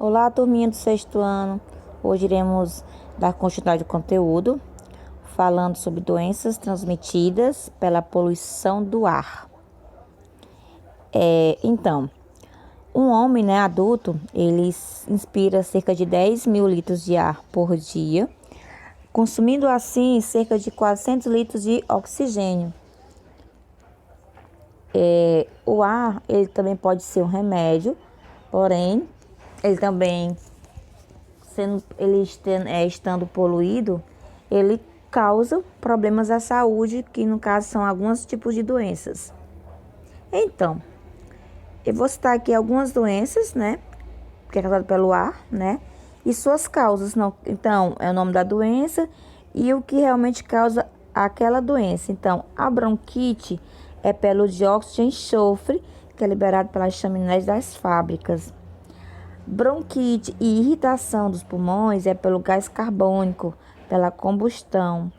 Olá, turminha do sexto ano. Hoje iremos dar continuidade ao conteúdo, falando sobre doenças transmitidas pela poluição do ar. Então, um homem, adulto, ele inspira cerca de 10 mil litros de ar por dia, consumindo assim cerca de 400 litros de oxigênio. O ar, ele também pode ser um remédio, porém, ele também estando poluído, ele causa problemas à saúde, que no caso são alguns tipos de doenças. Então, eu vou citar aqui algumas doenças, que é causada pelo ar, e suas causas. Então, é o nome da doença e o que realmente causa aquela doença. Então, a bronquite é pelo dióxido de enxofre, que é liberado pelas chaminés das fábricas. Bronquite e irritação dos pulmões é pelo gás carbônico, pela combustão.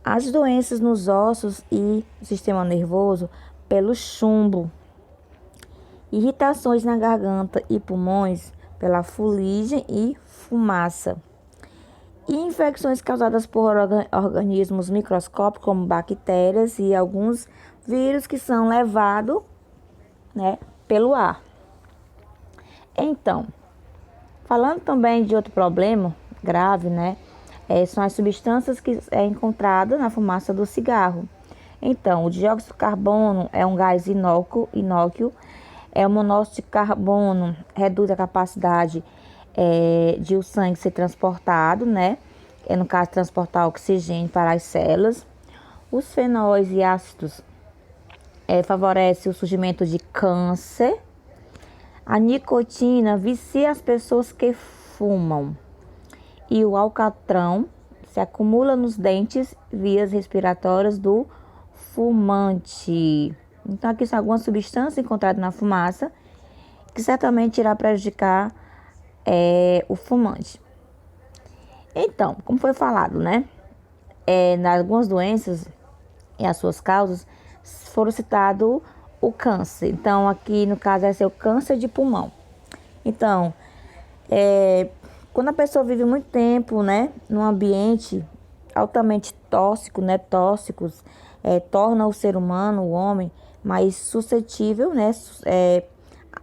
As doenças nos ossos e no sistema nervoso, pelo chumbo. Irritações na garganta e pulmões, pela fuligem e fumaça. E infecções causadas por organismos microscópicos, como bactérias e alguns vírus que são levados, pelo ar. Então, falando também de outro problema grave, são as substâncias que é encontrada na fumaça do cigarro. Então, o dióxido de carbono é um gás inócuo, o monóxido de carbono reduz a capacidade de o sangue ser transportado, no caso, transportar oxigênio para as células. Os fenóis e ácidos favorecem o surgimento de câncer. A nicotina vicia as pessoas que fumam. E o alcatrão se acumula nos dentes, vias respiratórias do fumante. Então, aqui são algumas substâncias encontradas na fumaça que certamente irá prejudicar o fumante. Então, como foi falado, nas algumas doenças e as suas causas, foram citados o câncer. Então, aqui no caso vai ser o câncer de pulmão. Então, quando a pessoa vive muito tempo, num ambiente altamente tóxico, tóxicos, torna o ser humano, o homem, mais suscetível,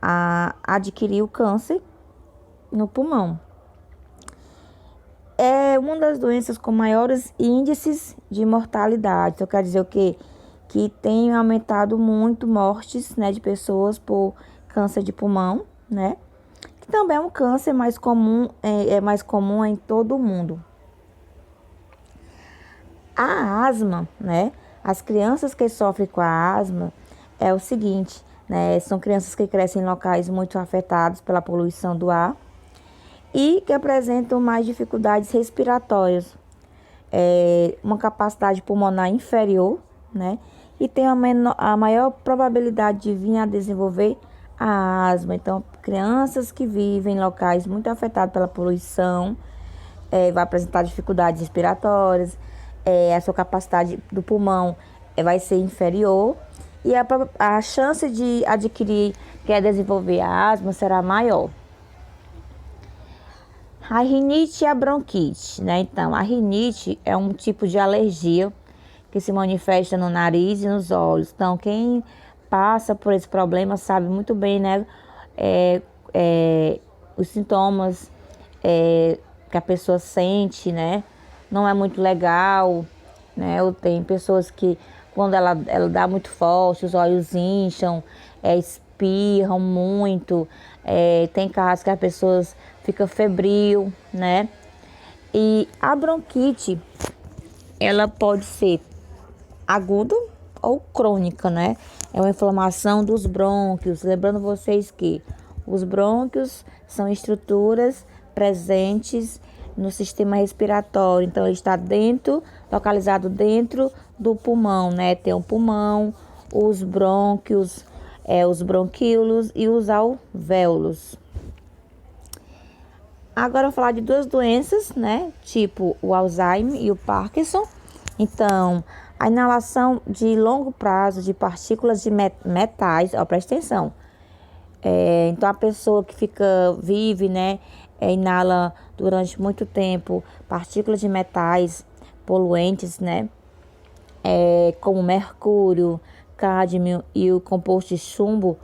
a adquirir o câncer no pulmão. É uma das doenças com maiores índices de mortalidade. Então, quer dizer o quê? Que tem aumentado muito mortes, de pessoas por câncer de pulmão, que também é um câncer mais comum, é mais comum em todo o mundo. A asma, as crianças que sofrem com a asma é o seguinte, são crianças que crescem em locais muito afetados pela poluição do ar e que apresentam mais dificuldades respiratórias, uma capacidade pulmonar inferior, e tem a maior probabilidade de vir a desenvolver a asma. Então, crianças que vivem em locais muito afetados pela poluição, vai apresentar dificuldades respiratórias, a sua capacidade do pulmão vai ser inferior e a chance de adquirir, desenvolver a asma será maior. A rinite e a bronquite, Então, a rinite é um tipo de alergia que se manifesta no nariz e nos olhos. Então, quem passa por esse problema sabe muito bem, os sintomas que a pessoa sente, não é muito legal, Ou tem pessoas que, quando ela dá muito forte, os olhos incham, espirram muito, tem casos que as pessoas ficam febril, E a bronquite, ela pode ser aguda ou crônica, É uma inflamação dos brônquios. Lembrando vocês que os brônquios são estruturas presentes no sistema respiratório. Então, ele está localizado dentro do pulmão, Tem o pulmão, os brônquios, os bronquíolos e os alvéolos. Agora, eu vou falar de duas doenças, Tipo o Alzheimer e o Parkinson. Então, a inalação de longo prazo de partículas de metais, presta atenção, Então a pessoa que vive, né, inala durante muito tempo partículas de metais poluentes, né, como mercúrio, cádmio e o composto de chumbo,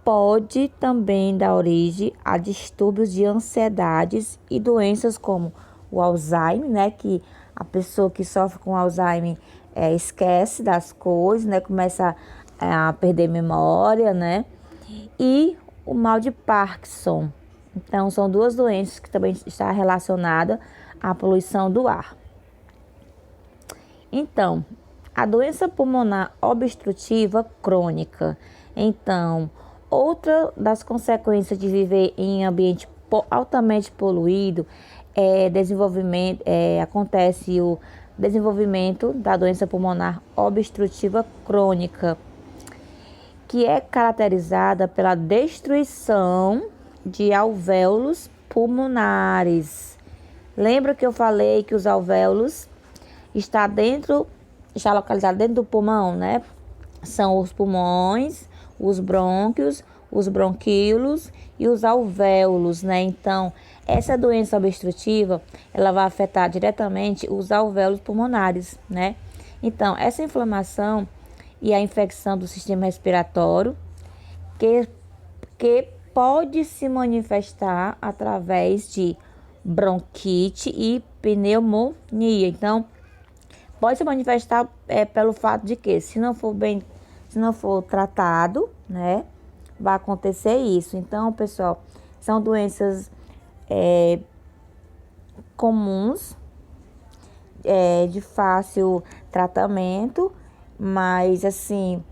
pode também dar origem a distúrbios de ansiedades e doenças como o Alzheimer, né, que a pessoa que sofre com Alzheimer esquece das coisas, né, começa a perder memória, né, e o mal de Parkinson. Então, são duas doenças que também estão relacionadas à poluição do ar. Então, a doença pulmonar obstrutiva crônica. Então, outra das consequências de viver em ambiente altamente poluído acontece o desenvolvimento da doença pulmonar obstrutiva crônica, que é caracterizada pela destruição de alvéolos pulmonares. Lembra que eu falei que os alvéolos está localizado dentro do pulmão, né? São os pulmões, os brônquios, os bronquíolos e os alvéolos, né? Então, essa doença obstrutiva, ela vai afetar diretamente os alvéolos pulmonares, né? Então, essa inflamação e a infecção do sistema respiratório, que pode se manifestar através de bronquite e pneumonia. Então, pode se manifestar pelo fato de que, se não for tratado, né, vai acontecer isso. Então, pessoal, são doenças comuns, de fácil tratamento, mas assim,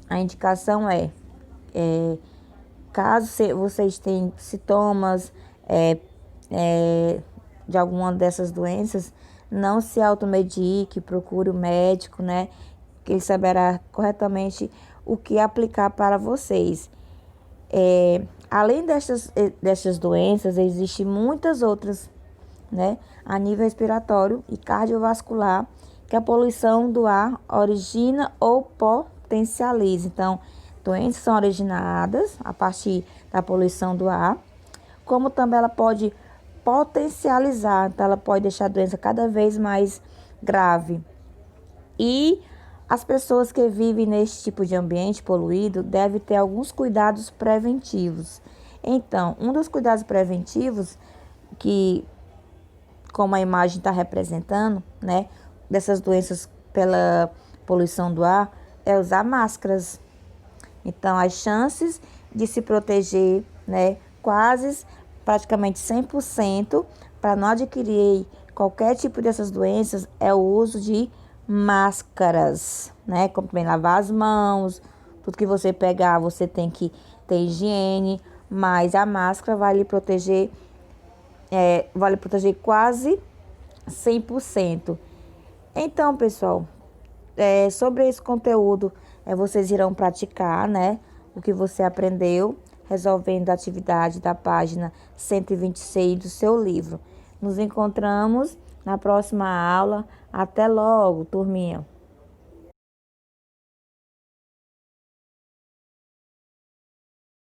a indicação caso vocês tenham sintomas de alguma dessas doenças, não se automedique, procure o médico, né? Que ele saberá corretamente o que aplicar para vocês. Além destas doenças, existem muitas outras, né? A nível respiratório e cardiovascular, que a poluição do ar origina ou potencializa. Então, doenças são originadas a partir da poluição do ar, como também ela pode potencializar, então ela pode deixar a doença cada vez mais grave. E as pessoas que vivem nesse tipo de ambiente poluído devem ter alguns cuidados preventivos. Então, um dos cuidados preventivos, que como a imagem está representando, né, dessas doenças pela poluição do ar, é usar máscaras. Então, as chances de se proteger, né, praticamente 100%, para não adquirir qualquer tipo dessas doenças, é o uso de máscaras, né? Como também lavar as mãos, tudo que você pegar, você tem que ter higiene, mas a máscara vai lhe proteger quase 100%. Então, pessoal, sobre esse conteúdo, vocês irão praticar, né, o que você aprendeu, resolvendo a atividade da página 126 do seu livro. Nos encontramos na próxima aula. Até logo, turminha!